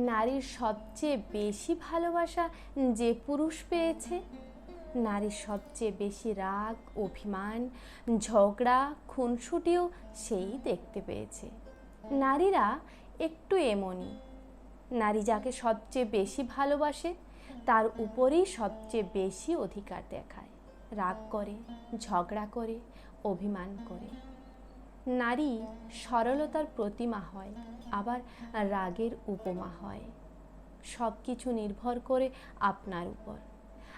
নারীর সবচেয়ে বেশি ভালোবাসা যে পুরুষ পেয়েছে, নারীর সবচেয়ে বেশি রাগ, অভিমান, ঝগড়া, খুনসুটিও সেই দেখতে পেয়েছে। নারীরা একটু এমনই। নারী যাকে সবচেয়ে বেশি ভালোবাসে তার উপরেই সবচেয়ে বেশি অধিকার দেখায়, রাগ করে, ঝগড়া করে, অভিমান করে। নারী সরলতার প্রতিমা হয়, আবার রাগের উপমা হয়। সব কিছু নির্ভর করে আপনার উপর,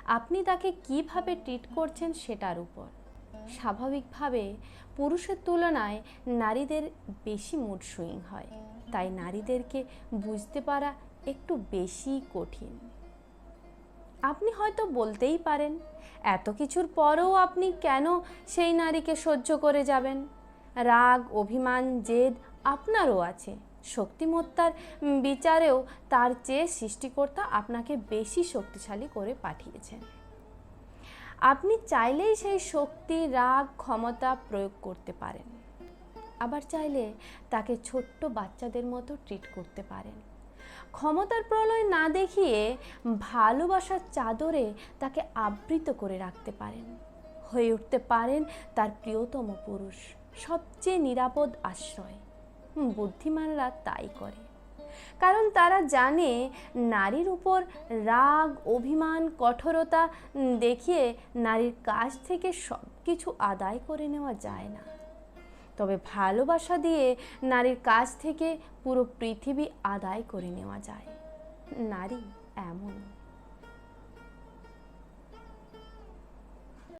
আপনি তাকে কিভাবে ট্রিট করছেন সেটার উপর। স্বাভাবিকভাবে পুরুষের তুলনায় নারীদের বেশি মুড সুইং হয়, তাই নারীদেরকে বুঝতে পারা একটু বেশি কঠিন। আপনি হয়তো বলতেই পারেন, এত কিছুর পরেও আপনি কেন সেই নারীকে সহ্য করে যাবেন? রাগ, অভিমান, জেদ আপনারও আছে। শক্তিমত্তার বিচারেও তার চেয়ে সৃষ্টিকর্তা আপনাকে বেশি শক্তিশালী করে পাঠিয়েছেন। আপনি চাইলেই সেই শক্তি, রাগ, ক্ষমতা প্রয়োগ করতে পারেন। আবার চাইলে তাকে ছোট্ট বাচ্চাদের মতো ট্রিট করতে পারেন। ক্ষমতার প্রলয় না দেখিয়ে ভালোবাসার চাদরে তাকে আবৃত করে রাখতে পারেন। হয়ে উঠতে পারেন তার প্রিয়তম পুরুষ, সবচেয়ে নিরাপদ আশ্রয়। বুদ্ধিমানরা তাই করে, কারণ তারা জানে নারীর উপর রাগ, অভিমান, কঠোরতা দেখিয়ে নারীর কাছ থেকে সব কিছু আদায় করে নেওয়া যায় না। তবে ভালোবাসা দিয়ে নারীর কাছ থেকে পুরো পৃথিবী আদায় করে নেওয়া যায়। নারী এমন।